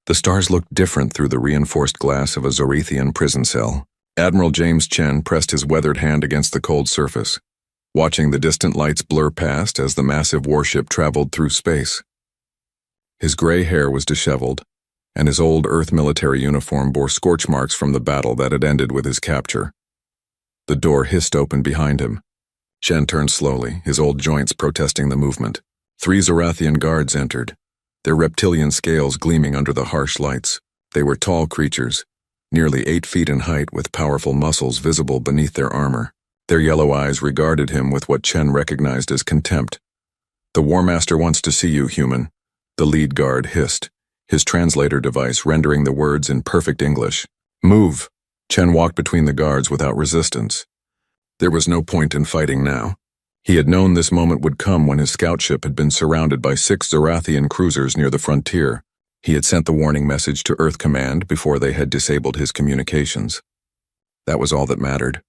The stars looked different through the reinforced glass of a Zorethian prison cell. Admiral James Chen pressed his weathered hand against the cold surface, watching the distant lights blur past as the massive warship traveled through space. His gray hair was disheveled, and his old Earth military uniform bore scorch marks from the battle that had ended with his capture. The door hissed open behind him. Chen turned slowly, his old joints protesting the movement. 3 Zorathian guards entered, their reptilian scales gleaming under the harsh lights. They were tall creatures, nearly 8 feet in height with powerful muscles visible beneath their armor. Their yellow eyes regarded him with what Chen recognized as contempt. "The War Master wants to see you, human," the lead guard hissed, his translator device rendering the words in perfect English. "Move." Chen walked between the guards without resistance. There was no point in fighting now. He had known this moment would come when his scout ship had been surrounded by 6 Zorathian cruisers near the frontier. He had sent the warning message to Earth Command before they had disabled his communications. That was all that mattered.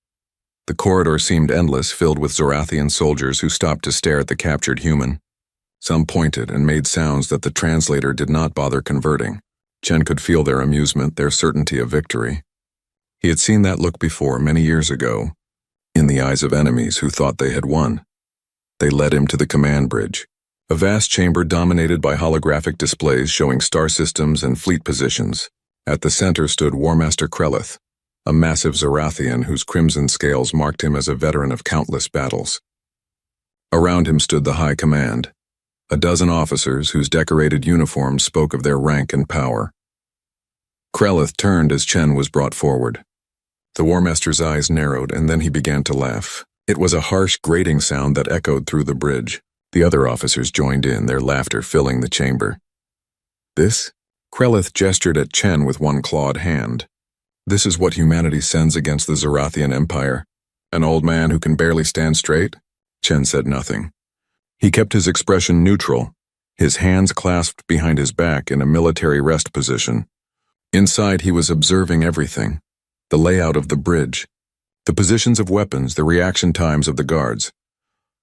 The corridor seemed endless, filled with Zorathian soldiers who stopped to stare at the captured human. Some pointed and made sounds that the translator did not bother converting. Chen could feel their amusement, their certainty of victory. He had seen that look before, many years ago, in the eyes of enemies who thought they had won. They led him to the command bridge, a vast chamber dominated by holographic displays showing star systems and fleet positions. At the center stood War Master Krelith, a massive Zorathian whose crimson scales marked him as a veteran of countless battles. Around him stood the High Command, a dozen officers whose decorated uniforms spoke of their rank and power. Krelith turned as Chen was brought forward. The War Master's eyes narrowed, and then he began to laugh. It was a harsh, grating sound that echoed through the bridge. The other officers joined in, their laughter filling the chamber. "This?" Krelith gestured at Chen with one clawed hand. "This is what humanity sends against the Zorathian Empire. An old man who can barely stand straight?" Chen said nothing. He kept his expression neutral, his hands clasped behind his back in a military rest position. Inside, he was observing everything. The layout of the bridge, the positions of weapons, the reaction times of the guards.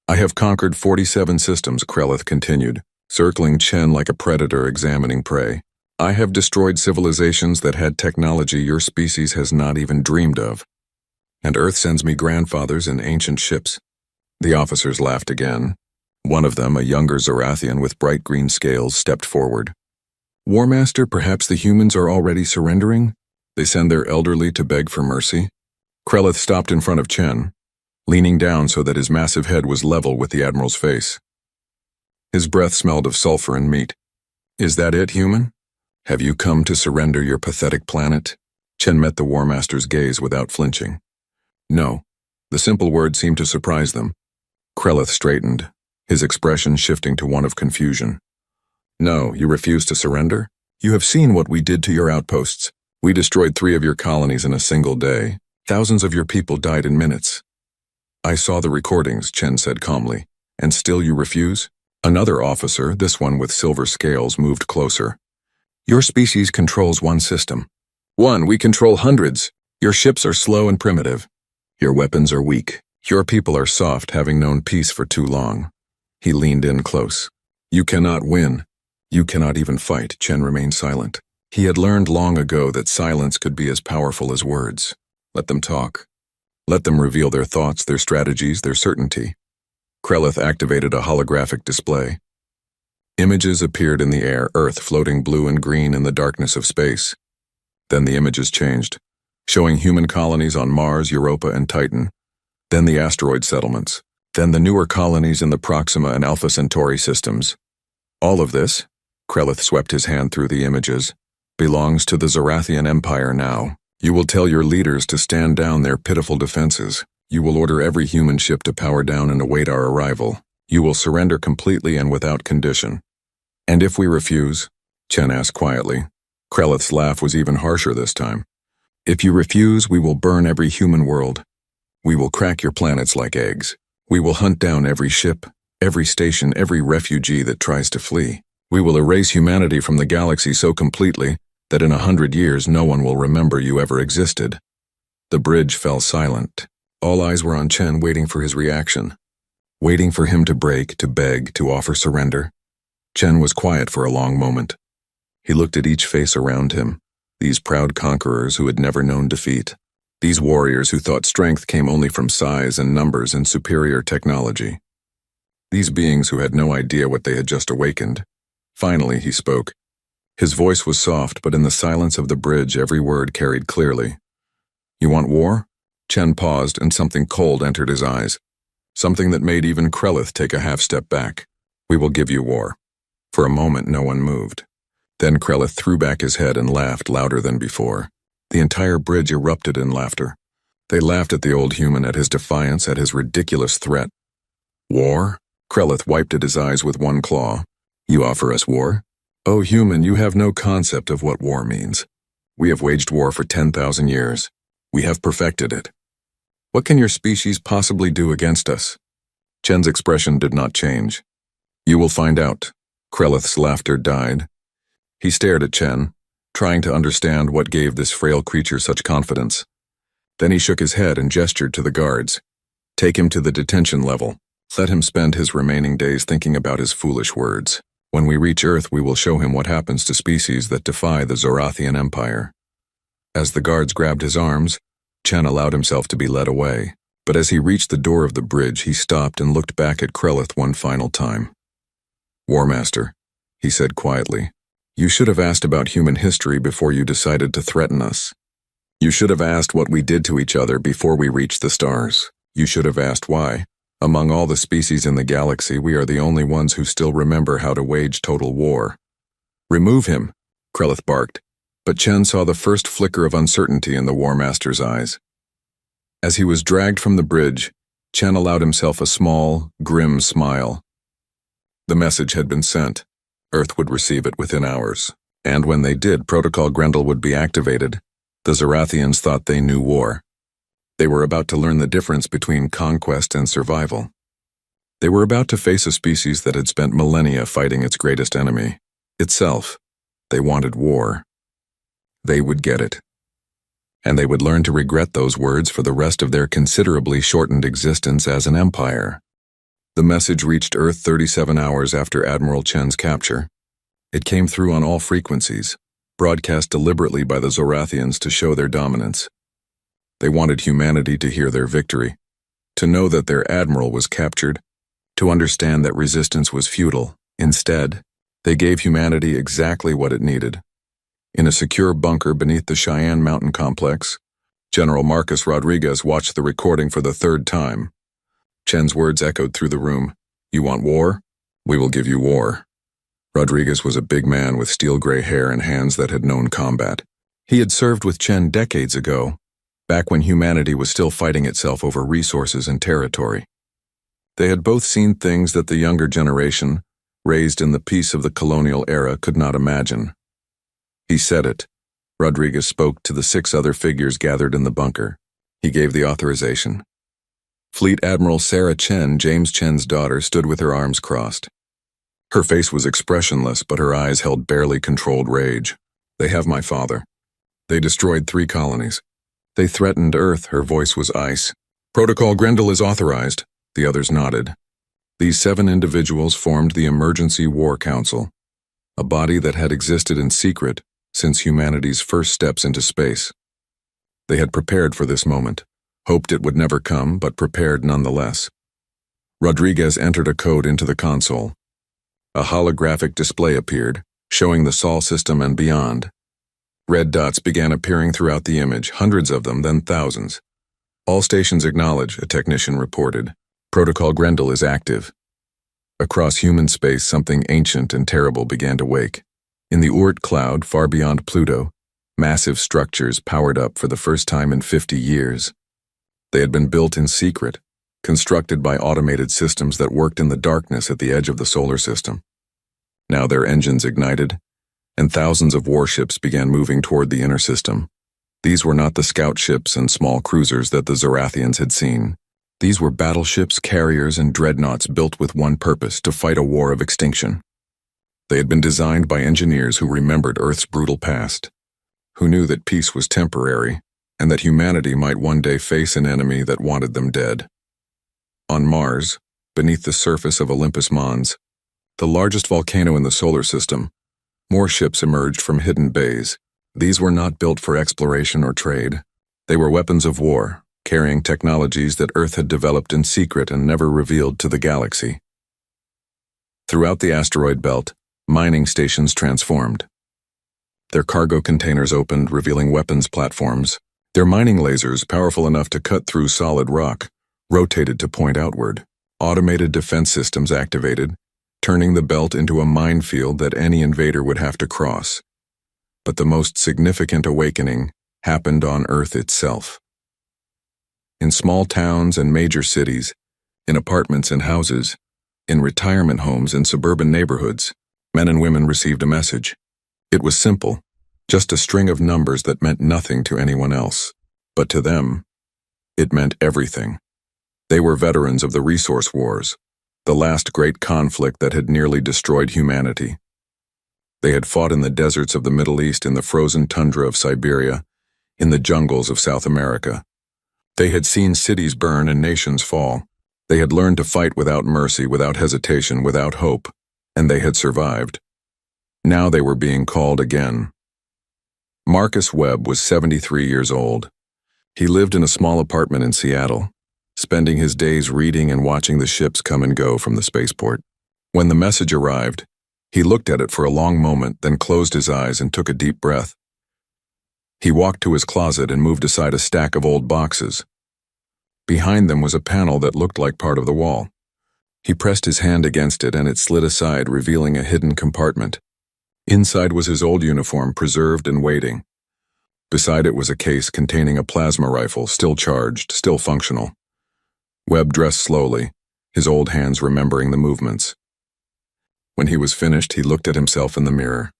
"I have conquered 47 systems," Krelith continued, circling Chen like a predator examining prey. "I have destroyed civilizations that had technology your species has not even dreamed of. And Earth sends me grandfathers in ancient ships." The officers laughed again. One of them, a younger Zorathian with bright green scales, stepped forward. "War Master, perhaps the humans are already surrendering? They send their elderly to beg for mercy?" Krelith stopped in front of Chen, leaning down so that his massive head was level with the Admiral's face. His breath smelled of sulfur and meat. "Is that it, human? Have you come to surrender your pathetic planet?" Chen met the War Master's gaze without flinching. "No." The simple word seemed to surprise them. Krelith straightened, his expression shifting to one of confusion. "No, you refuse to surrender? You have seen what we did to your outposts. We destroyed 3 of your colonies in a single day. Thousands of your people died in minutes." "I saw the recordings," Chen said calmly. "And still you refuse?" Another officer, this one with silver scales, moved closer. "Your species controls one system." "One, we control hundreds. Your ships are slow and primitive. Your weapons are weak. Your people are soft, having known peace for too long." He leaned in close. "You cannot win. You cannot even fight." Chen remained silent. He had learned long ago that silence could be as powerful as words. Let them talk. Let them reveal their thoughts, their strategies, their certainty. Krelith activated a holographic display. Images appeared in the air, Earth floating blue and green in the darkness of space. Then the images changed, showing human colonies on Mars, Europa, and Titan. Then the asteroid settlements. Then the newer colonies in the Proxima and Alpha Centauri systems. All of this, Krelith swept his hand through the images, belongs to the Zorathian Empire now. You will tell your leaders to stand down their pitiful defenses. You will order every human ship to power down and await our arrival. You will surrender completely and without condition. And if we refuse? Chen asked quietly. Krelith's laugh was even harsher this time. If you refuse, we will burn every human world. We will crack your planets like eggs. We will hunt down every ship, every station, every refugee that tries to flee. We will erase humanity from the galaxy so completely that in 100 years no one will remember you ever existed. The bridge fell silent. All eyes were on Chen, waiting for his reaction, waiting for him to break, to beg, to offer surrender. Chen was quiet for a long moment. He looked at each face around him, these proud conquerors who had never known defeat. These warriors who thought strength came only from size and numbers and superior technology. These beings who had no idea what they had just awakened. Finally, he spoke. His voice was soft, but in the silence of the bridge, every word carried clearly. You want war? Chen paused, and something cold entered his eyes. Something that made even Krelith take a half-step back. We will give you war. For a moment, no one moved. Then Krelith threw back his head and laughed louder than before. The entire bridge erupted in laughter. They laughed at the old human, at his defiance, at his ridiculous threat. War? Krelith wiped at his eyes with one claw. You offer us war? Oh, human, you have no concept of what war means. We have waged war for 10,000 years. We have perfected it. What can your species possibly do against us? Chen's expression did not change. You will find out. Krelith's laughter died. He stared at Chen, trying to understand what gave this frail creature such confidence. Then he shook his head and gestured to the guards. Take him to the detention level. Let him spend his remaining days thinking about his foolish words. When we reach Earth, we will show him what happens to species that defy the Zorathian Empire. As the guards grabbed his arms, Chen allowed himself to be led away. But as he reached the door of the bridge, he stopped and looked back at Krelith one final time. War Master, he said quietly, you should have asked about human history before you decided to threaten us. You should have asked what we did to each other before we reached the stars. You should have asked why. Among all the species in the galaxy, we are the only ones who still remember how to wage total war. Remove him, Krelith barked, but Chen saw the first flicker of uncertainty in the War Master's eyes. As he was dragged from the bridge, Chen allowed himself a small, grim smile. The message had been sent. Earth would receive it within hours. And when they did, Protocol Grendel would be activated. The Zorathians thought they knew war. They were about to learn the difference between conquest and survival. They were about to face a species that had spent millennia fighting its greatest enemy, itself. They wanted war. They would get it. And they would learn to regret those words for the rest of their considerably shortened existence as an empire. The message reached Earth 37 hours after Admiral Chen's capture. It came through on all frequencies, broadcast deliberately by the Zorathians to show their dominance. They wanted humanity to hear their victory, to know that their admiral was captured, to understand that resistance was futile. Instead, they gave humanity exactly what it needed. In a secure bunker beneath the Cheyenne Mountain complex, General Marcus Rodriguez watched the recording for the third time. Chen's words echoed through the room. You want war? We will give you war. Rodriguez was a big man with steel-gray hair and hands that had known combat. He had served with Chen decades ago, back when humanity was still fighting itself over resources and territory. They had both seen things that the younger generation, raised in the peace of the colonial era, could not imagine. He said it. Rodriguez spoke to the 6 other figures gathered in the bunker. He gave the authorization. Fleet Admiral Sarah Chen, James Chen's daughter, stood with her arms crossed. Her face was expressionless, but her eyes held barely controlled rage. They have my father. They destroyed 3 colonies. They threatened Earth. Her voice was ice. Protocol Grendel is authorized. The others nodded. These 7 individuals formed the Emergency War Council, a body that had existed in secret since humanity's first steps into space. They had prepared for this moment, hoped it would never come, but prepared nonetheless. Rodriguez entered a code into the console. A holographic display appeared, showing the Sol system and beyond. Red dots began appearing throughout the image, hundreds of them, then thousands. All stations acknowledge, a technician reported. Protocol Grendel is active. Across human space, something ancient and terrible began to wake. In the Oort cloud, far beyond Pluto, massive structures powered up for the first time in 50 years. They had been built in secret, constructed by automated systems that worked in the darkness at the edge of the solar system. Now their engines ignited, and thousands of warships began moving toward the inner system. These were not the scout ships and small cruisers that the Zorathians had seen. These were battleships, carriers, and dreadnoughts built with one purpose: to fight a war of extinction. They had been designed by engineers who remembered Earth's brutal past, who knew that peace was temporary, and that humanity might one day face an enemy that wanted them dead. On Mars, beneath the surface of Olympus Mons, the largest volcano in the solar system, More ships emerged from hidden bays. These were not built for exploration or trade. They were weapons of war, carrying technologies that Earth had developed in secret and never revealed to the galaxy. Throughout the asteroid belt, mining stations transformed. Their cargo containers opened, revealing weapons platforms. Their mining lasers, powerful enough to cut through solid rock, rotated to point outward. Automated defense systems activated, turning the belt into a minefield that any invader would have to cross. But the most significant awakening happened on Earth itself. In small towns and major cities, in apartments and houses, in retirement homes and suburban neighborhoods, men and women received a message. It was simple, just a string of numbers that meant nothing to anyone else. But to them, it meant everything. They were veterans of the resource wars, the last great conflict that had nearly destroyed humanity. They had fought in the deserts of the Middle East, in the frozen tundra of Siberia, in the jungles of South America. They had seen cities burn and nations fall. They had learned to fight without mercy, without hesitation, without hope, and they had survived. Now they were being called again. Marcus Webb was 73 years old. He lived in a small apartment in Seattle, spending his days reading and watching the ships come and go from the spaceport. When the message arrived, he looked at it for a long moment, then closed his eyes and took a deep breath. He walked to his closet and moved aside a stack of old boxes. Behind them was a panel that looked like part of the wall. He pressed his hand against it and it slid aside, revealing a hidden compartment. Inside was his old uniform, preserved and waiting. Beside it was a case containing a plasma rifle, still charged, still functional. Webb dressed slowly, his old hands remembering the movements. When he was finished, he looked at himself in the mirror.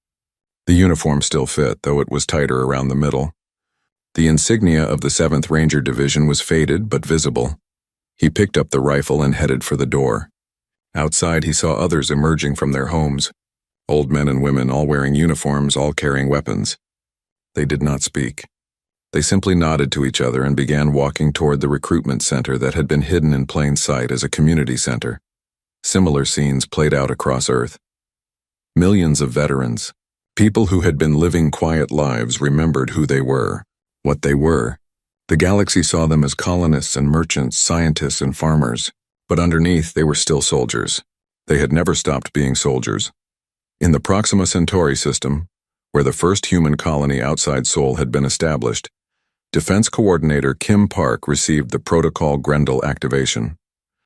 The uniform still fit, though it was tighter around the middle. The insignia of the 7th Ranger Division was faded but visible. He picked up the rifle and headed for the door. Outside, he saw others emerging from their homes. Old men and women, all wearing uniforms, all carrying weapons. They did not speak. They simply nodded to each other and began walking toward the recruitment center that had been hidden in plain sight as a community center. Similar scenes played out across Earth. Millions of veterans, people who had been living quiet lives, remembered who they were, what they were. The galaxy saw them as colonists and merchants, scientists and farmers, but underneath they were still soldiers. They had never stopped being soldiers. In the Proxima Centauri system, where the first human colony outside Sol had been established, Defense Coordinator Kim Park received the protocol Grendel activation.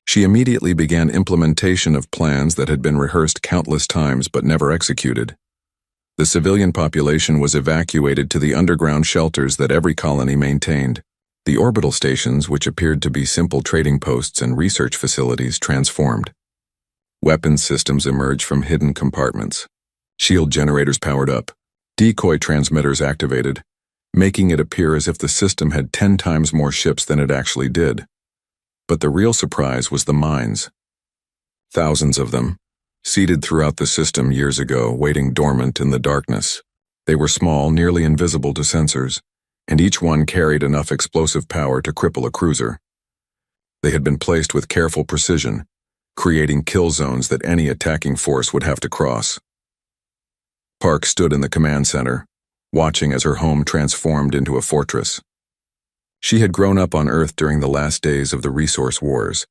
She immediately began implementation of plans that had been rehearsed countless times but never executed. The civilian population was evacuated to the underground shelters that every colony maintained. The orbital stations, which appeared to be simple trading posts and research facilities, transformed. Weapons systems emerged from hidden compartments. Shield generators powered up. Decoy transmitters activated, making it appear as if the system had 10 times more ships than it actually did. But the real surprise was the mines. Thousands of them, seated throughout the system years ago, waiting dormant in the darkness. They were small, nearly invisible to sensors, and each one carried enough explosive power to cripple a cruiser. They had been placed with careful precision, creating kill zones that any attacking force would have to cross. Park stood in the command center, watching as her home transformed into a fortress. She had grown up on Earth during the last days of the resource wars.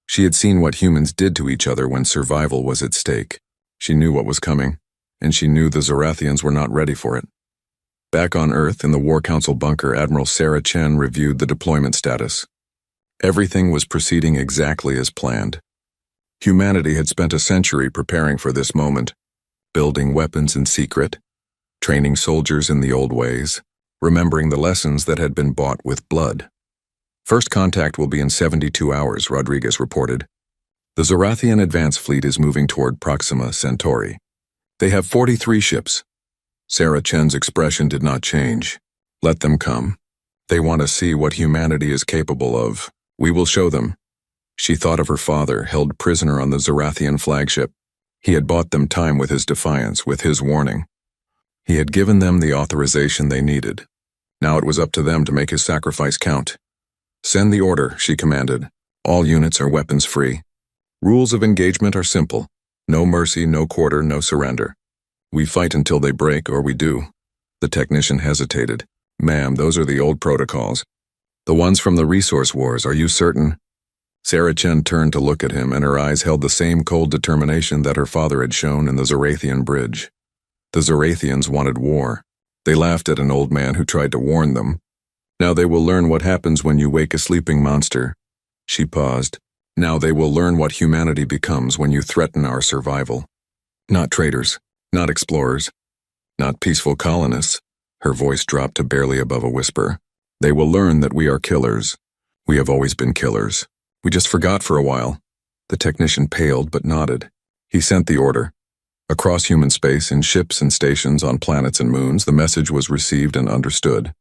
She had seen what humans did to each other when survival was at stake. She knew what was coming, and she knew the Zorathians were not ready for it. Back on Earth, in the War Council bunker, Admiral Sarah Chen reviewed the deployment status. Everything was proceeding exactly as planned. Humanity had spent a century preparing for this moment, building weapons in secret, training soldiers in the old ways, remembering the lessons that had been bought with blood. First contact will be in 72 hours, Rodriguez reported. The Zorathian advance fleet is moving toward Proxima Centauri. They have 43 ships. Sarah Chen's expression did not change. Let them come. They want to see what humanity is capable of. We will show them. She thought of her father, held prisoner on the Zorathian flagship. He had bought them time with his defiance, with his warning. He had given them the authorization they needed. Now it was up to them to make his sacrifice count. Send the order, she commanded. All units are weapons-free. Rules of engagement are simple. No mercy, no quarter, no surrender. We fight until they break, or we do. The technician hesitated. Ma'am, those are the old protocols. The ones from the resource wars, are you certain? Sarah Chen turned to look at him, and her eyes held the same cold determination that her father had shown in the Zorathian bridge. The Zorathians wanted war. They laughed at an old man who tried to warn them. Now they will learn what happens when you wake a sleeping monster. She paused. Now they will learn what humanity becomes when you threaten our survival. Not traitors, not explorers, not peaceful colonists. Her voice dropped to barely above a whisper. They will learn that we are killers. We have always been killers. We just forgot for a while. The technician paled but nodded. He sent the order. Across human space, in ships and stations on planets and moons, the message was received and understood.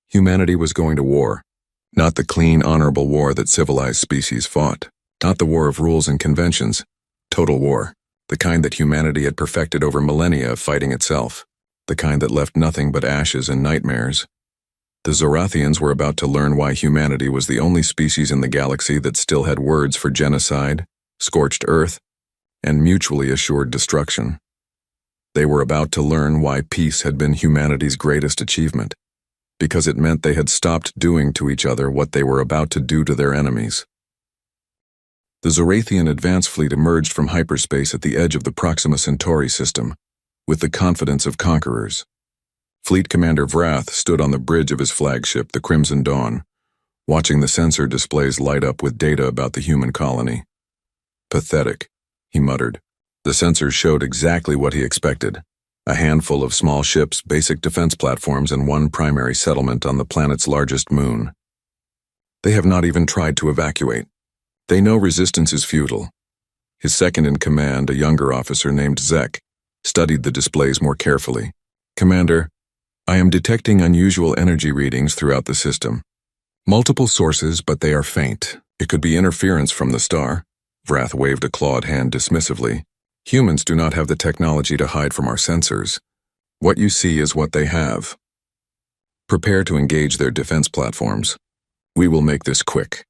Humanity was going to war. Not the clean, honorable war that civilized species fought. Not the war of rules and conventions. Total war. The kind that humanity had perfected over millennia of fighting itself. The kind that left nothing but ashes and nightmares. The Zorathians were about to learn why humanity was the only species in the galaxy that still had words for genocide, scorched earth, and mutually assured destruction. They were about to learn why peace had been humanity's greatest achievement, because it meant they had stopped doing to each other what they were about to do to their enemies. The Zorathian advance fleet emerged from hyperspace at the edge of the Proxima Centauri system, with the confidence of conquerors. Fleet Commander Vrath stood on the bridge of his flagship, the Crimson Dawn, watching the sensor displays light up with data about the human colony. Pathetic, he muttered. The sensors showed exactly what he expected. A handful of small ships, basic defense platforms, and one primary settlement on the planet's largest moon. They have not even tried to evacuate. They know resistance is futile. His second-in-command, a younger officer named Zek, studied the displays more carefully. Commander, I am detecting unusual energy readings throughout the system. Multiple sources, but they are faint. It could be interference from the star. Vrath waved a clawed hand dismissively. Humans do not have the technology to hide from our sensors. What you see is what they have. Prepare to engage their defense platforms. We will make this quick.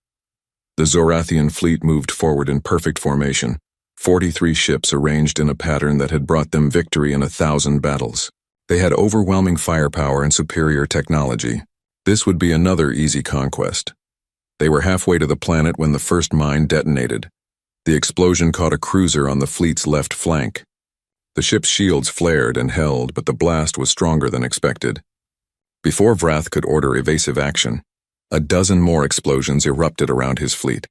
The Zorathian fleet moved forward in perfect formation, 43 ships arranged in a pattern that had brought them victory in 1,000 battles. They had overwhelming firepower and superior technology. This would be another easy conquest. They were halfway to the planet when the first mine detonated. The explosion caught a cruiser on the fleet's left flank. The ship's shields flared and held, but the blast was stronger than expected. Before Vrath could order evasive action, a dozen more explosions erupted around his fleet.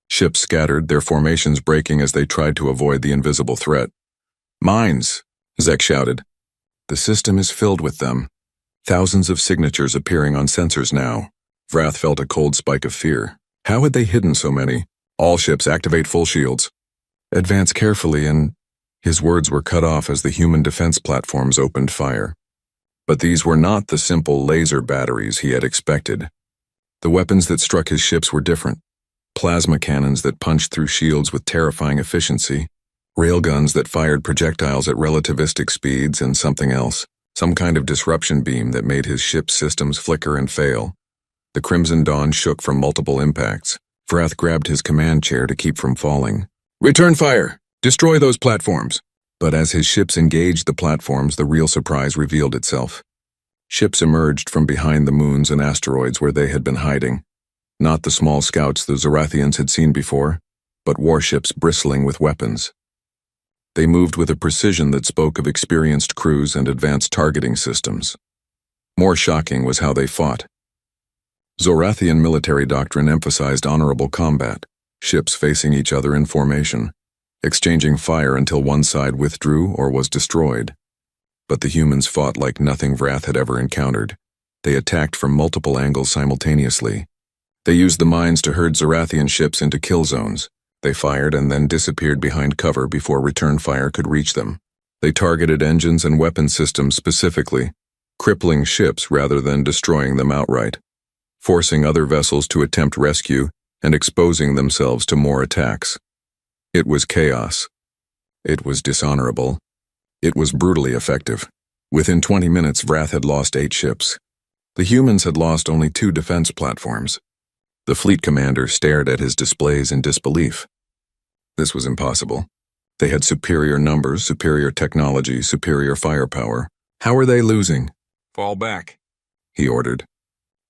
Ships scattered, their formations breaking as they tried to avoid the invisible threat. Mines, Zek shouted. The system is filled with them. Thousands of signatures appearing on sensors now. Vrath felt a cold spike of fear. How had they hidden so many? All ships activate full shields. Advance carefully, and his words were cut off as the human defense platforms opened fire. But these were not the simple laser batteries he had expected. The weapons that struck his ships were different. Plasma cannons that punched through shields with terrifying efficiency, railguns that fired projectiles at relativistic speeds, and something else, some kind of disruption beam that made his ship's systems flicker and fail. The Crimson Dawn shook from multiple impacts. Vrath grabbed his command chair to keep from falling. Return fire! Destroy those platforms! But as his ships engaged the platforms, the real surprise revealed itself. Ships emerged from behind the moons and asteroids where they had been hiding. Not the small scouts the Zorathians had seen before, but warships bristling with weapons. They moved with a precision that spoke of experienced crews and advanced targeting systems. More shocking was how they fought. Zorathian military doctrine emphasized honorable combat, ships facing each other in formation, exchanging fire until one side withdrew or was destroyed. But the humans fought like nothing Vrath had ever encountered. They attacked from multiple angles simultaneously. They used the mines to herd Zorathian ships into kill zones. They fired and then disappeared behind cover before return fire could reach them. They targeted engines and weapon systems specifically, crippling ships rather than destroying them outright, forcing other vessels to attempt rescue and exposing themselves to more attacks. It was chaos. It was dishonorable. It was brutally effective. Within 20 minutes, Vrath had lost 8 ships. The humans had lost only 2 defense platforms. The fleet commander stared at his displays in disbelief. This was impossible. They had superior numbers, superior technology, superior firepower. How are they losing? Fall back, He ordered.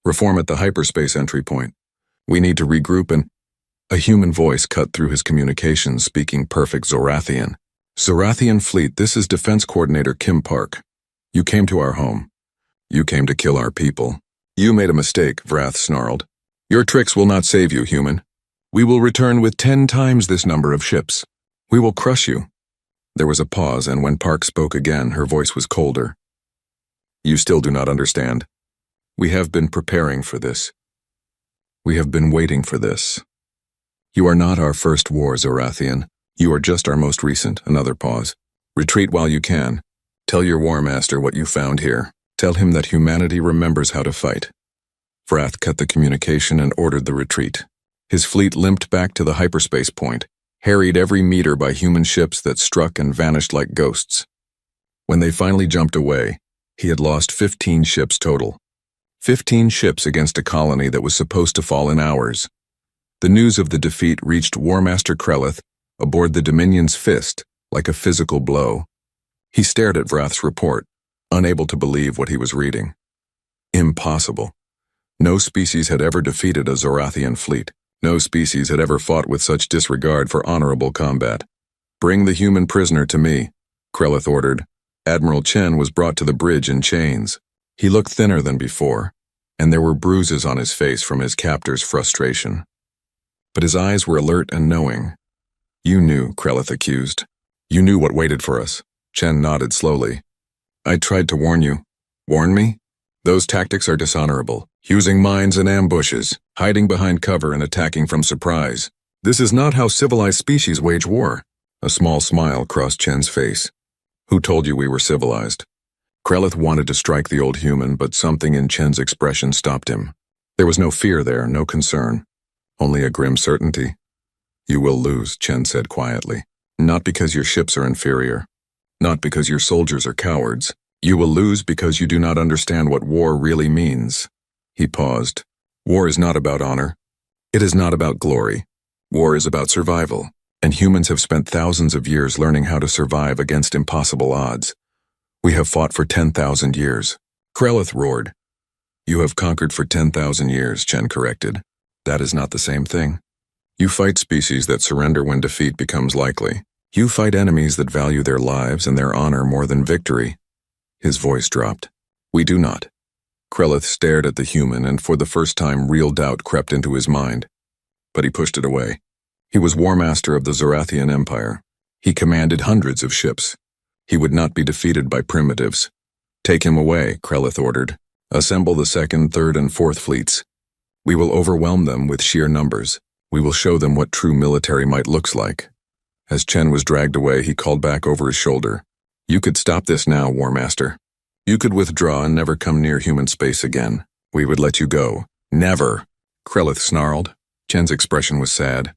Reform at the hyperspace entry point. We need to regroup and... A human voice cut through his communications, speaking perfect Zorathian. Zorathian Fleet, this is Defense Coordinator Kim Park. You came to our home. You came to kill our people. You made a mistake, Vrath snarled. Your tricks will not save you, human. We will return with 10 times this number of ships. We will crush you. There was a pause, and when Park spoke again, her voice was colder. You still do not understand. We have been preparing for this. We have been waiting for this. You are not our first war, Zorathian. You are just our most recent. Another pause. Retreat while you can. Tell your war master what you found here. Tell him that humanity remembers how to fight. Vrath cut the communication and ordered the retreat. His fleet limped back to the hyperspace point, harried every meter by human ships that struck and vanished like ghosts. When they finally jumped away, he had lost 15 ships total. 15 ships against a colony that was supposed to fall in hours. The news of the defeat reached War Master Krelith aboard the Dominion's Fist like a physical blow. He stared at Vrath's report, unable to believe what he was reading. Impossible. No species had ever defeated a Zorathian fleet. No species had ever fought with such disregard for honorable combat. Bring the human prisoner to me, Krelith ordered. Admiral Chen was brought to the bridge in chains. He looked thinner than before, and there were bruises on his face from his captor's frustration. But his eyes were alert and knowing. You knew, Krelith accused. You knew what waited for us. Chen nodded slowly. I tried to warn you. Warn me? Those tactics are dishonorable. Using mines and ambushes, hiding behind cover and attacking from surprise. This is not how civilized species wage war. A small smile crossed Chen's face. Who told you we were civilized? Krelith wanted to strike the old human, but something in Chen's expression stopped him. There was no fear there, no concern. Only a grim certainty. You will lose, Chen said quietly. Not because your ships are inferior. Not because your soldiers are cowards. You will lose because you do not understand what war really means. He paused. War is not about honor. It is not about glory. War is about survival, and humans have spent thousands of years learning how to survive against impossible odds. We have fought for 10,000 years. Krelith roared. You have conquered for 10,000 years, Chen corrected. That is not the same thing. You fight species that surrender when defeat becomes likely. You fight enemies that value their lives and their honor more than victory. His voice dropped. We do not. Krelith stared at the human, and for the first time real doubt crept into his mind. But he pushed it away. He was War Master of the Zorathian Empire. He commanded hundreds of ships. He would not be defeated by primitives. Take him away, Krelith ordered. Assemble the 2nd, 3rd, and 4th fleets. We will overwhelm them with sheer numbers. We will show them what true military might looks like. As Chen was dragged away, he called back over his shoulder. You could stop this now, War Master. You could withdraw and never come near human space again. We would let you go. Never, Krelith snarled. Chen's expression was sad.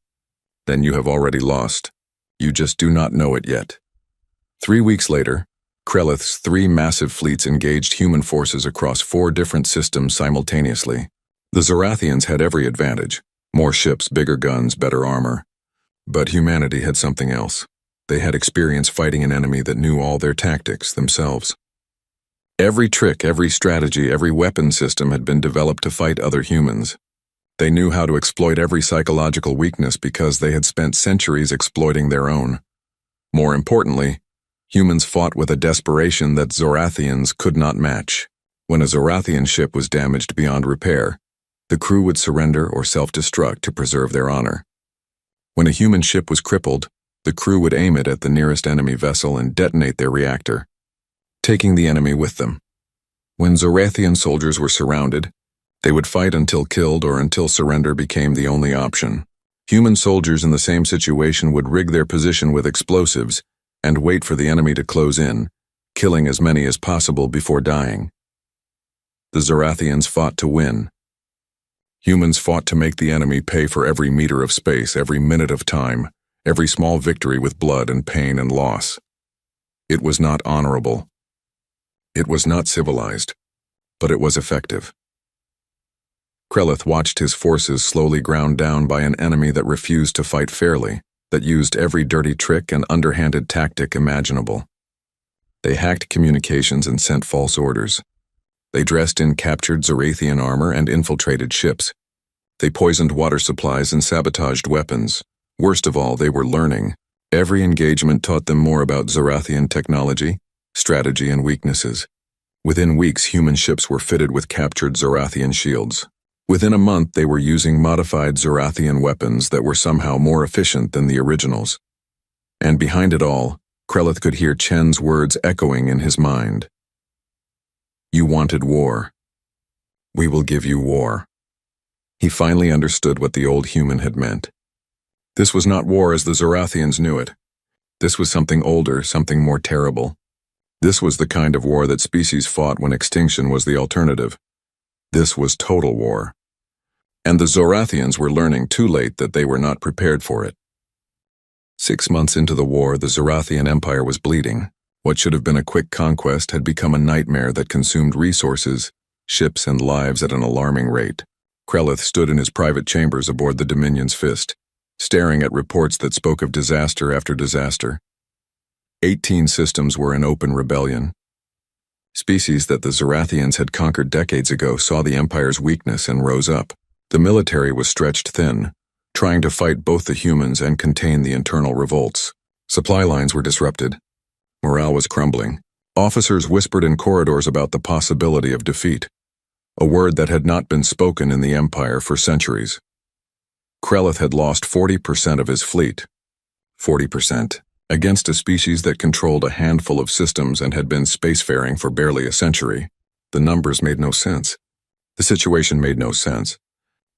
Then you have already lost. You just do not know it yet. 3 weeks later, Krelith's 3 massive fleets engaged human forces across 4 different systems simultaneously. The Zorathians had every advantage. More ships, bigger guns, better armor. But humanity had something else. They had experience fighting an enemy that knew all their tactics themselves. Every trick, every strategy, every weapon system had been developed to fight other humans. They knew how to exploit every psychological weakness because they had spent centuries exploiting their own. More importantly, humans fought with a desperation that Zorathians could not match. When a Zorathian ship was damaged beyond repair, the crew would surrender or self-destruct to preserve their honor. When a human ship was crippled, the crew would aim it at the nearest enemy vessel and detonate their reactor, taking the enemy with them. When Zorathian soldiers were surrounded, they would fight until killed or until surrender became the only option. Human soldiers in the same situation would rig their position with explosives and wait for the enemy to close in, killing as many as possible before dying. The Zorathians fought to win. Humans fought to make the enemy pay for every meter of space, every minute of time, every small victory with blood and pain and loss. It was not honorable. It was not civilized, but it was effective. Krelith watched his forces slowly ground down by an enemy that refused to fight fairly. that used every dirty trick and underhanded tactic imaginable. They hacked communications and sent false orders. They dressed in captured Zorathian armor and infiltrated ships. They poisoned water supplies and sabotaged weapons. Worst of all, they were learning. Every engagement taught them more about Zorathian technology, strategy, and weaknesses. Within weeks, human ships were fitted with captured Zorathian shields. Within a month, they were using modified Zorathian weapons that were somehow more efficient than the originals. And behind it all, Krelith could hear Chen's words echoing in his mind. You wanted war. We will give you war. He finally understood what the old human had meant. This was not war as the Zorathians knew it. This was something older, something more terrible. This was the kind of war that species fought when extinction was the alternative. This was total war. And the Zorathians were learning too late that they were not prepared for it. 6 months into the war, the Zorathian Empire was bleeding. What should have been a quick conquest had become a nightmare that consumed resources, ships, and lives at an alarming rate. Krelith stood in his private chambers aboard the Dominion's Fist, staring at reports that spoke of disaster after disaster. 18 systems were in open rebellion. Species that the Zorathians had conquered decades ago saw the Empire's weakness and rose up. The military was stretched thin, trying to fight both the humans and contain the internal revolts. Supply lines were disrupted. Morale was crumbling. Officers whispered in corridors about the possibility of defeat, a word that had not been spoken in the Empire for centuries. Krelith had lost 40% of his fleet. 40%. Against a species that controlled a handful of systems and had been spacefaring for barely a century. The numbers made no sense. The situation made no sense.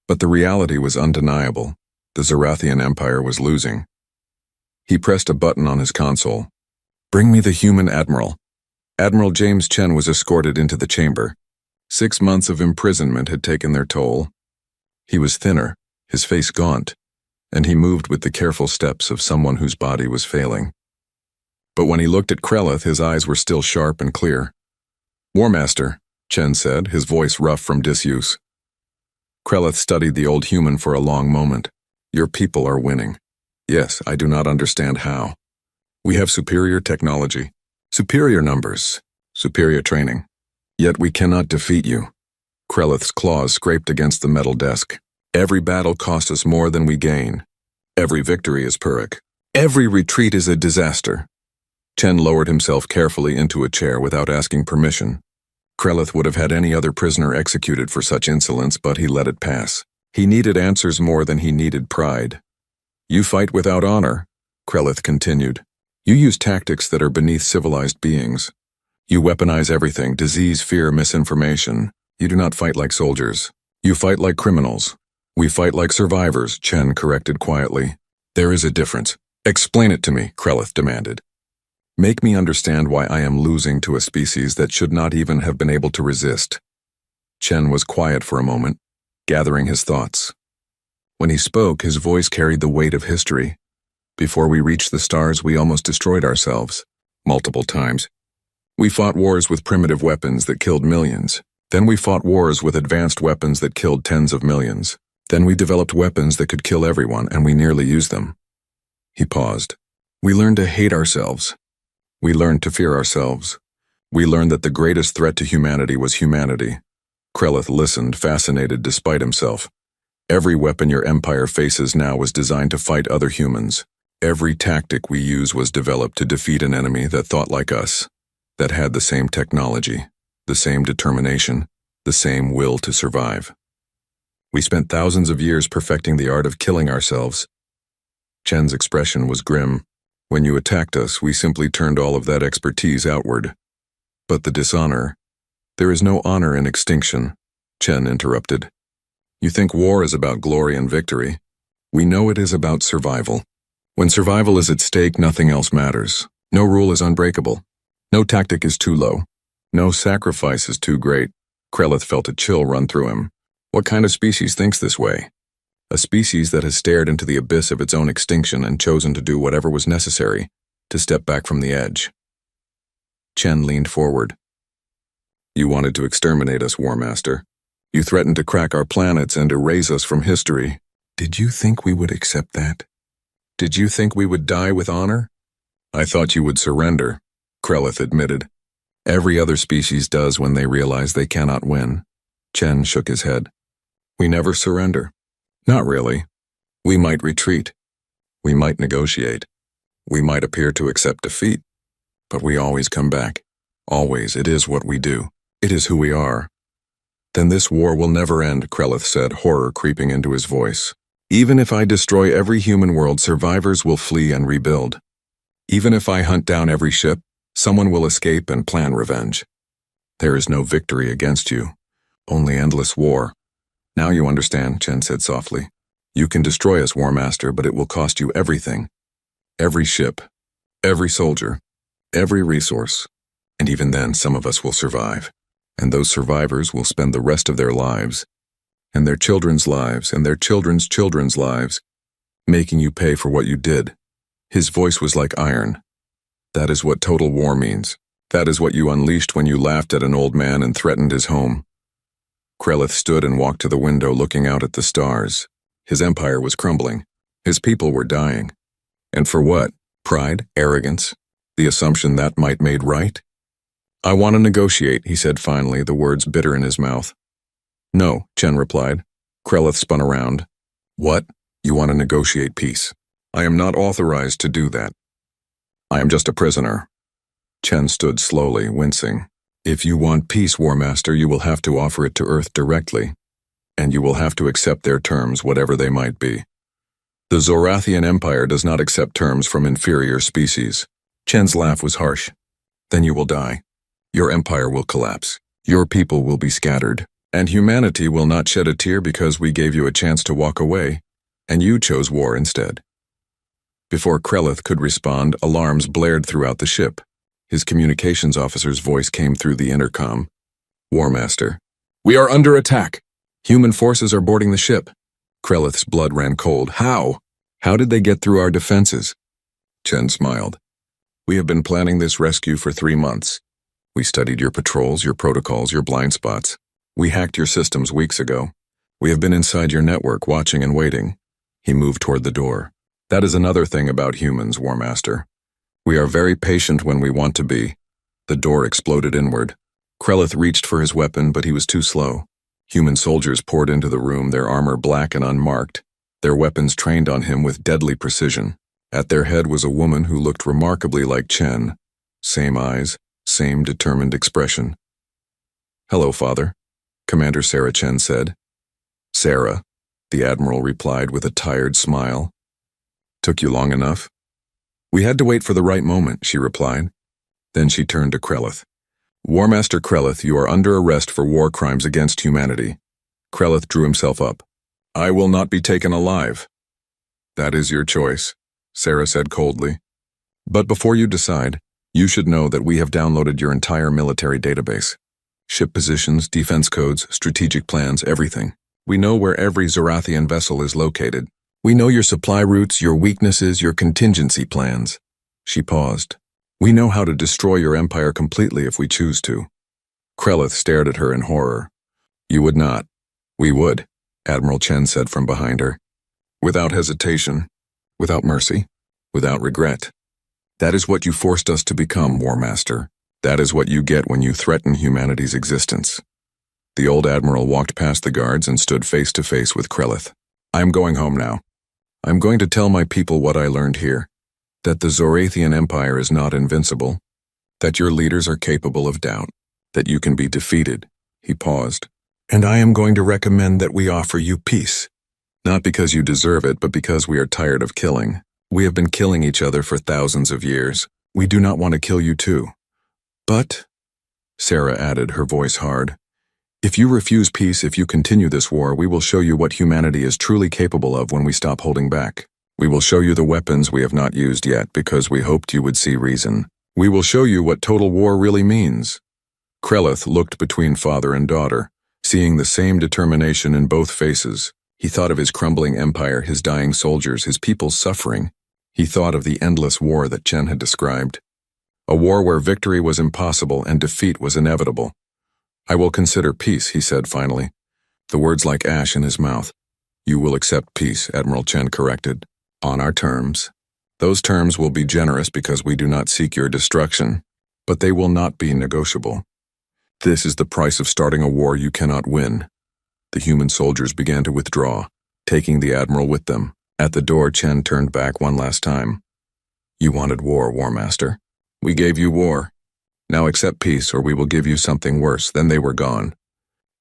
But the reality was undeniable. The Zorathian Empire was losing. He pressed a button on his console. Bring me the human admiral. Admiral James Chen was escorted into the chamber. 6 months of imprisonment had taken their toll. He was thinner, his face gaunt, and he moved with the careful steps of someone whose body was failing. But when he looked at Krelith, his eyes were still sharp and clear. War Master, Chen said, his voice rough from disuse. Krelith studied the old human for a long moment. Your people are winning. Yes, I do not understand how. We have superior technology, superior numbers, superior training. Yet we cannot defeat you. Krelith's claws scraped against the metal desk. Every battle costs us more than we gain. Every victory is Pyrrhic. Every retreat is a disaster. Chen lowered himself carefully into a chair without asking permission. Krelith would have had any other prisoner executed for such insolence, but he let it pass. He needed answers more than he needed pride. You fight without honor, Krelith continued. You use tactics that are beneath civilized beings. You weaponize everything, disease, fear, misinformation. You do not fight like soldiers. You fight like criminals. We fight like survivors, Chen corrected quietly. There is a difference. Explain it to me, Krelith demanded. Make me understand why I am losing to a species that should not even have been able to resist. Chen was quiet for a moment, gathering his thoughts. When he spoke, his voice carried the weight of history. Before we reached the stars, we almost destroyed ourselves. Multiple times. We fought wars with primitive weapons that killed millions. Then we fought wars with advanced weapons that killed tens of millions. Then we developed weapons that could kill everyone, and we nearly used them. He paused. We learned to hate ourselves. We learned to fear ourselves. We learned that the greatest threat to humanity was humanity. Krelith listened, fascinated despite himself. Every weapon your empire faces now was designed to fight other humans. Every tactic we use was developed to defeat an enemy that thought like us, that had the same technology, the same determination, the same will to survive. We spent thousands of years perfecting the art of killing ourselves. Chen's expression was grim. When you attacked us, we simply turned all of that expertise outward. But the dishonor. There is no honor in extinction, Chen interrupted. You think war is about glory and victory. We know it is about survival. When survival is at stake, nothing else matters. No rule is unbreakable. No tactic is too low. No sacrifice is too great. Krelith felt a chill run through him. What kind of species thinks this way? A species that has stared into the abyss of its own extinction and chosen to do whatever was necessary to step back from the edge. Chen leaned forward. You wanted to exterminate us, War Master. You threatened to crack our planets and erase us from history. Did you think we would accept that? Did you think we would die with honor? I thought you would surrender, Krelith admitted. Every other species does when they realize they cannot win. Chen shook his head. We never surrender. Not really. We might retreat. We might negotiate. We might appear to accept defeat. But we always come back. Always, it is what we do. It is who we are. Then this war will never end, Krelith said, horror creeping into his voice. Even if I destroy every human world, survivors will flee and rebuild. Even if I hunt down every ship, someone will escape and plan revenge. There is no victory against you, only endless war. Now you understand, Chen said softly. You can destroy us, War Master, but it will cost you everything. Every ship, every soldier, every resource. And even then, some of us will survive. And those survivors will spend the rest of their lives, and their children's lives, and their children's children's lives, making you pay for what you did. His voice was like iron. That is what total war means. That is what you unleashed when you laughed at an old man and threatened his home. Krelith stood and walked to the window, looking out at the stars. His empire was crumbling. His people were dying. And for what? Pride? Arrogance? The assumption that might made right? I want to negotiate, he said finally, the words bitter in his mouth. No, Chen replied. Krelith spun around. What? You want to negotiate peace? I am not authorized to do that. I am just a prisoner. Chen stood slowly, wincing. If you want peace, War Master, you will have to offer it to Earth directly, and you will have to accept their terms, whatever they might be. The Zorathian Empire does not accept terms from inferior species. Chen's laugh was harsh. Then you will die. Your empire will collapse. Your people will be scattered. And humanity will not shed a tear because we gave you a chance to walk away, and you chose war instead. Before Krelith could respond, alarms blared throughout the ship. His communications officer's voice came through the intercom. War Master. We are under attack. Human forces are boarding the ship. Krelith's blood ran cold. How? How did they get through our defenses? Chen smiled. We have been planning this rescue for 3 months. We studied your patrols, your protocols, your blind spots. We hacked your systems weeks ago. We have been inside your network, watching and waiting. He moved toward the door. That is another thing about humans, War Master. We are very patient when we want to be. The door exploded inward. Krelith reached for his weapon, but he was too slow. Human soldiers poured into the room, their armor black and unmarked, their weapons trained on him with deadly precision. At their head was a woman who looked remarkably like Chen. Same eyes, same determined expression. Hello, Father, Commander Sarah Chen said. Sarah, the Admiral replied with a tired smile. Took you long enough? We had to wait for the right moment, she replied. Then she turned to Krelith. War Master Krelith, you are under arrest for war crimes against humanity. Krelith drew himself up. I will not be taken alive. That is your choice, Sarah said coldly. But before you decide, you should know that we have downloaded your entire military database. Ship positions, defense codes, strategic plans, everything. We know where every Zorathian vessel is located. We know your supply routes, your weaknesses, your contingency plans. She paused. We know how to destroy your empire completely if we choose to. Krelith stared at her in horror. You would not. We would, Admiral Chen said from behind her. Without hesitation, without mercy, without regret. That is what you forced us to become, War Master. That is what you get when you threaten humanity's existence. The old Admiral walked past the guards and stood face to face with Krelith. I am going home now. I am going to tell my people what I learned here. That the Zorathian Empire is not invincible. That your leaders are capable of doubt. That you can be defeated. He paused. And I am going to recommend that we offer you peace. Not because you deserve it, but because we are tired of killing. We have been killing each other for thousands of years. We do not want to kill you too. But, Sarah added, her voice hard, if you refuse peace, if you continue this war, we will show you what humanity is truly capable of when we stop holding back. We will show you the weapons we have not used yet because we hoped you would see reason. We will show you what total war really means. Krelith looked between father and daughter, seeing the same determination in both faces. He thought of his crumbling empire, his dying soldiers, his people's suffering. He thought of the endless war that Chen had described. A war where victory was impossible and defeat was inevitable. I will consider peace, he said finally, the words like ash in his mouth. You will accept peace, Admiral Chen corrected. On our terms. Those terms will be generous because we do not seek your destruction, but they will not be negotiable. This is the price of starting a war you cannot win. The human soldiers began to withdraw, taking the admiral with them. At the door, Chen turned back one last time. You wanted war, War Master. We gave you war. Now accept peace, or we will give you something worse. Then they were gone,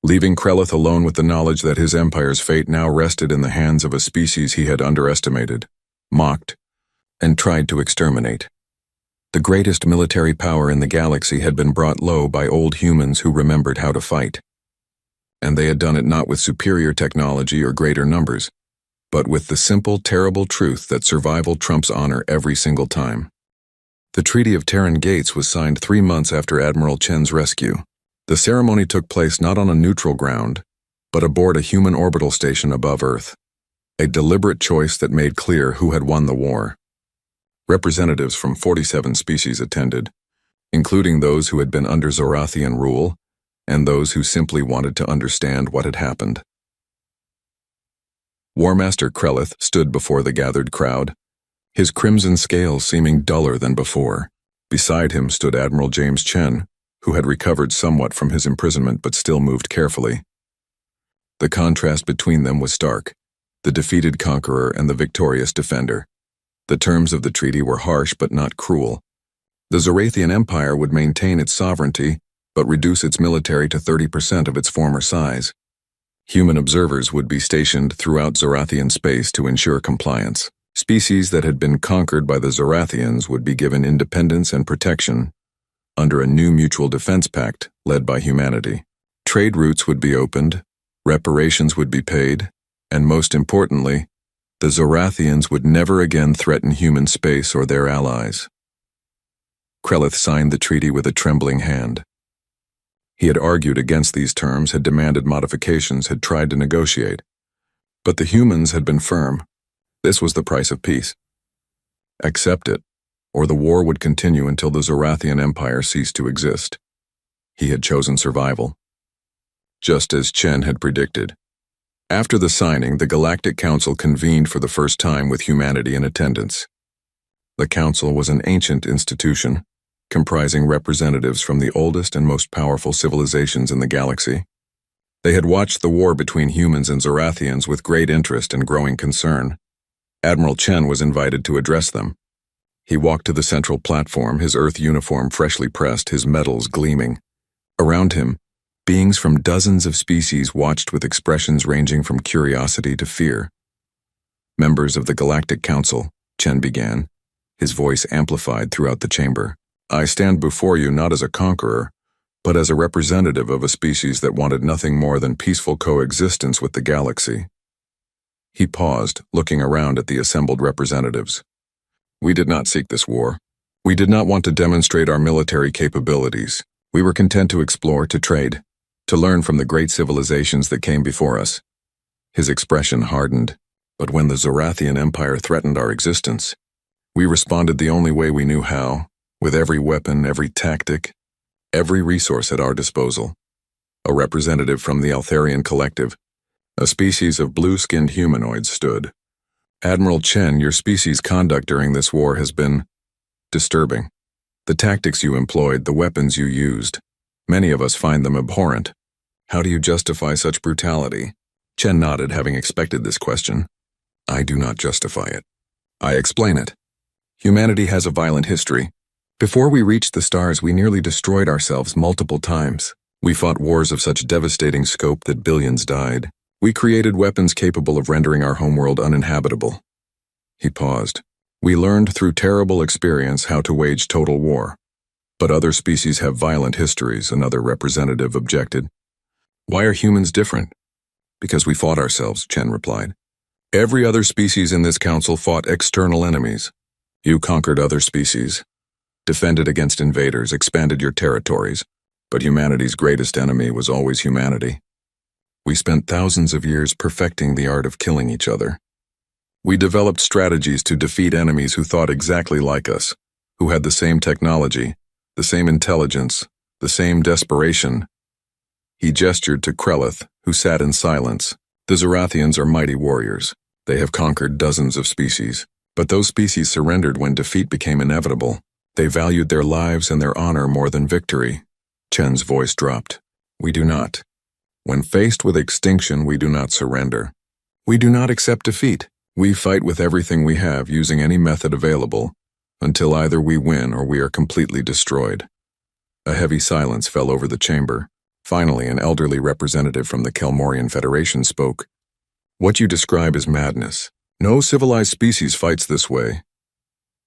leaving Krelith alone with the knowledge that his empire's fate now rested in the hands of a species he had underestimated, mocked, and tried to exterminate. The greatest military power in the galaxy had been brought low by old humans who remembered how to fight. And they had done it not with superior technology or greater numbers, but with the simple, terrible truth that survival trumps honor every single time. The Treaty of Terran Gates was signed 3 months after Admiral Chen's rescue. The ceremony took place not on a neutral ground, but aboard a human orbital station above Earth. A deliberate choice that made clear who had won the war. Representatives from 47 species attended, including those who had been under Zorathian rule, and those who simply wanted to understand what had happened. War Master Krelith stood before the gathered crowd, his crimson scales seeming duller than before. Beside him stood Admiral James Chen, who had recovered somewhat from his imprisonment but still moved carefully. The contrast between them was stark, the defeated conqueror and the victorious defender. The terms of the treaty were harsh but not cruel. The Zorathian Empire would maintain its sovereignty, but reduce its military to 30% of its former size. Human observers would be stationed throughout Zorathian space to ensure compliance. Species that had been conquered by the Zorathians would be given independence and protection under a new mutual defense pact led by humanity. Trade routes would be opened, reparations would be paid, and most importantly, the Zorathians would never again threaten human space or their allies. Krelith signed the treaty with a trembling hand. He had argued against these terms, had demanded modifications, had tried to negotiate. But the humans had been firm. This was the price of peace. Accept it, or the war would continue until the Zorathian Empire ceased to exist. He had chosen survival. Just as Chen had predicted. After the signing, the Galactic Council convened for the first time with humanity in attendance. The Council was an ancient institution, comprising representatives from the oldest and most powerful civilizations in the galaxy. They had watched the war between humans and Zorathians with great interest and growing concern. Admiral Chen was invited to address them. He walked to the central platform, his Earth uniform freshly pressed, his medals gleaming. Around him, beings from dozens of species watched with expressions ranging from curiosity to fear. Members of the Galactic Council, Chen began, his voice amplified throughout the chamber. I stand before you not as a conqueror, but as a representative of a species that wanted nothing more than peaceful coexistence with the galaxy. He paused, looking around at the assembled representatives. We did not seek this war. We did not want to demonstrate our military capabilities. We were content to explore, to trade, to learn from the great civilizations that came before us. His expression hardened, but when the Zorathian Empire threatened our existence, we responded the only way we knew how, with every weapon, every tactic, every resource at our disposal. A representative from the Altharian Collective, a species of blue-skinned humanoids, stood. Admiral Chen, your species' conduct during this war has been disturbing. The tactics you employed, the weapons you used, many of us find them abhorrent. How do you justify such brutality? Chen nodded, having expected this question. I do not justify it. I explain it. Humanity has a violent history. Before we reached the stars, we nearly destroyed ourselves multiple times. We fought wars of such devastating scope that billions died. We created weapons capable of rendering our homeworld uninhabitable. He paused. We learned through terrible experience how to wage total war. But other species have violent histories, another representative objected. Why are humans different? Because we fought ourselves, Chen replied. Every other species in this council fought external enemies. You conquered other species, defended against invaders, expanded your territories, but humanity's greatest enemy was always humanity. We spent thousands of years perfecting the art of killing each other. We developed strategies to defeat enemies who thought exactly like us, who had the same technology, the same intelligence, the same desperation. He gestured to Krelith, who sat in silence. The Zorathians are mighty warriors. They have conquered dozens of species, but those species surrendered when defeat became inevitable. They valued their lives and their honor more than victory. Chen's voice dropped. We do not. When faced with extinction, we do not surrender. We do not accept defeat. We fight with everything we have, using any method available, until either we win or we are completely destroyed. A heavy silence fell over the chamber. Finally, an elderly representative from the Kelmorian Federation spoke. What you describe is madness. No civilized species fights this way.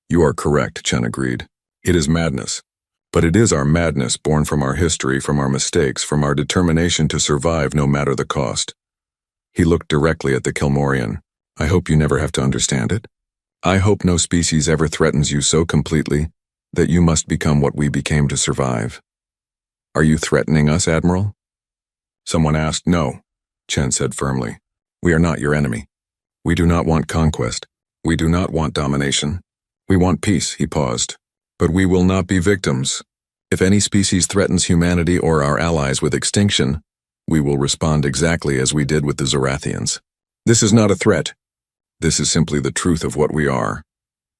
You are correct, Chen agreed. It is madness. But it is our madness born from our history, from our mistakes, from our determination to survive no matter the cost. He looked directly at the Kelmorian. I hope you never have to understand it. I hope no species ever threatens you so completely that you must become what we became to survive. Are you threatening us, Admiral? Someone asked. No, Chen said firmly. We are not your enemy. We do not want conquest. We do not want domination. We want peace, he paused. But we will not be victims. If any species threatens humanity or our allies with extinction, we will respond exactly as we did with the Zorathians. This is not a threat. This is simply the truth of what we are.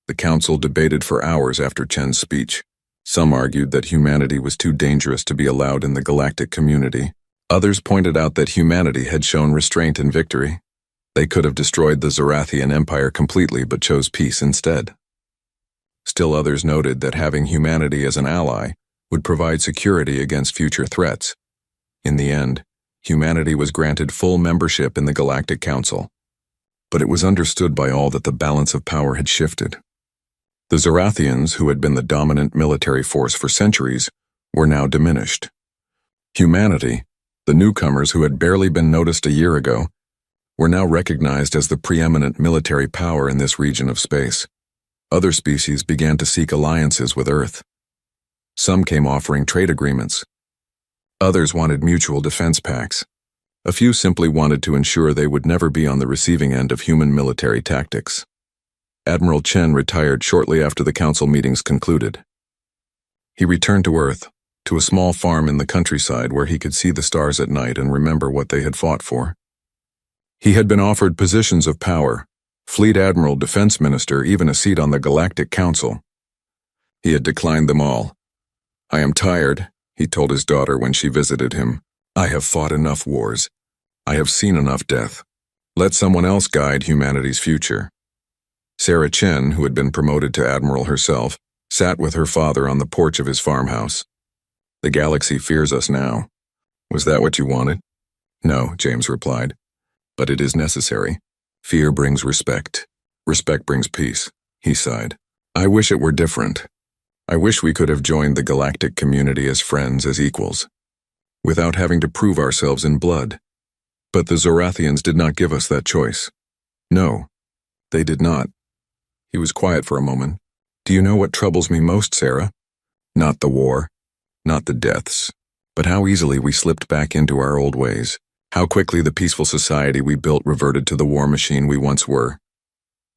The council debated for hours after Chen's speech. Some argued that humanity was too dangerous to be allowed in the galactic community. Others pointed out that humanity had shown restraint in victory. They could have destroyed the Zorathian Empire completely but chose peace instead. Still others noted that having humanity as an ally would provide security against future threats. In the end, humanity was granted full membership in the Galactic Council. But it was understood by all that the balance of power had shifted. The Zorathians, who had been the dominant military force for centuries, were now diminished. Humanity, the newcomers who had barely been noticed a year ago, were now recognized as the preeminent military power in this region of space. Other species began to seek alliances with Earth. Some came offering trade agreements. Others wanted mutual defense pacts. A few simply wanted to ensure they would never be on the receiving end of human military tactics. Admiral Chen retired shortly after the council meetings concluded. He returned to Earth, to a small farm in the countryside where he could see the stars at night and remember what they had fought for. He had been offered positions of power, Fleet Admiral, Defense Minister, even a seat on the Galactic Council. He had declined them all. I am tired, he told his daughter when she visited him. I have fought enough wars. I have seen enough death. Let someone else guide humanity's future. Sarah Chen, who had been promoted to Admiral herself, sat with her father on the porch of his farmhouse. The galaxy fears us now. Was that what you wanted? No, James replied. But it is necessary. Fear brings respect. Respect brings peace, he sighed. I wish it were different. I wish we could have joined the galactic community as friends, as equals, without having to prove ourselves in blood. But the Zorathians did not give us that choice. No, they did not. He was quiet for a moment. Do you know what troubles me most, Sarah? Not the war, not the deaths, but how easily we slipped back into our old ways. How quickly the peaceful society we built reverted to the war machine we once were.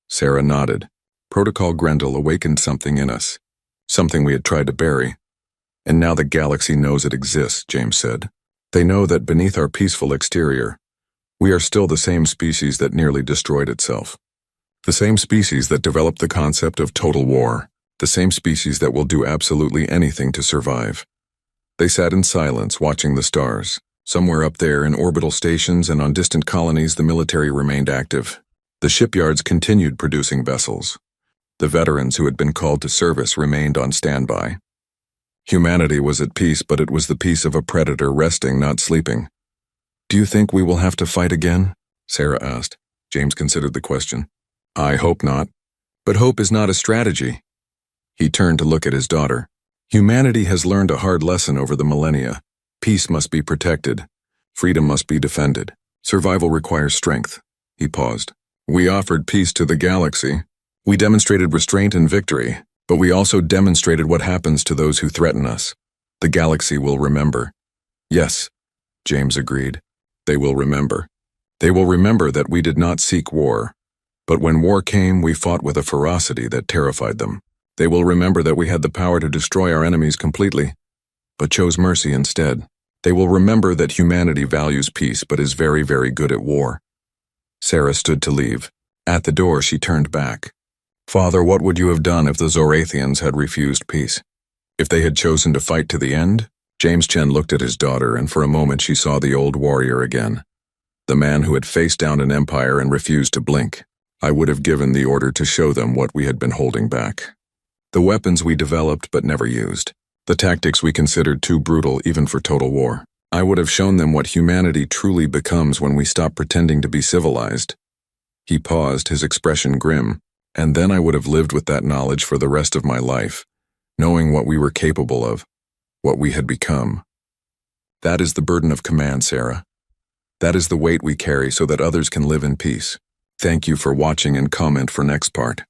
Sarah nodded. Protocol Grendel awakened something in us, something we had tried to bury. And now the galaxy knows it exists, James said. They know that beneath our peaceful exterior, we are still the same species that nearly destroyed itself. The same species that developed the concept of total war. The same species that will do absolutely anything to survive. They sat in silence, watching the stars. Somewhere up there in orbital stations and on distant colonies, the military remained active. The shipyards continued producing vessels. The veterans who had been called to service remained on standby. Humanity was at peace, but it was the peace of a predator resting, not sleeping. Do you think we will have to fight again? Sarah asked. James considered the question. I hope not. But hope is not a strategy. He turned to look at his daughter. Humanity has learned a hard lesson over the millennia. Peace must be protected. Freedom must be defended. Survival requires strength. He paused. We offered peace to the galaxy. We demonstrated restraint and victory, but we also demonstrated what happens to those who threaten us. The galaxy will remember. Yes, James agreed. They will remember. They will remember that we did not seek war. But when war came, we fought with a ferocity that terrified them. They will remember that we had the power to destroy our enemies completely, but chose mercy instead. They will remember that humanity values peace but is very, very good at war. Sarah stood to leave. At the door, she turned back. "Father, what would you have done if the Zorathians had refused peace? If they had chosen to fight to the end?" James Chen looked at his daughter, and for a moment she saw the old warrior again. The man who had faced down an empire and refused to blink. "I would have given the order to show them what we had been holding back. The weapons we developed but never used. The tactics we considered too brutal even for total war. I would have shown them what humanity truly becomes when we stop pretending to be civilized." He paused, his expression grim. "And then I would have lived with that knowledge for the rest of my life, knowing what we were capable of, what we had become. That is the burden of command, Sarah. That is the weight we carry so that others can live in peace. Thank you for watching and comment for next part.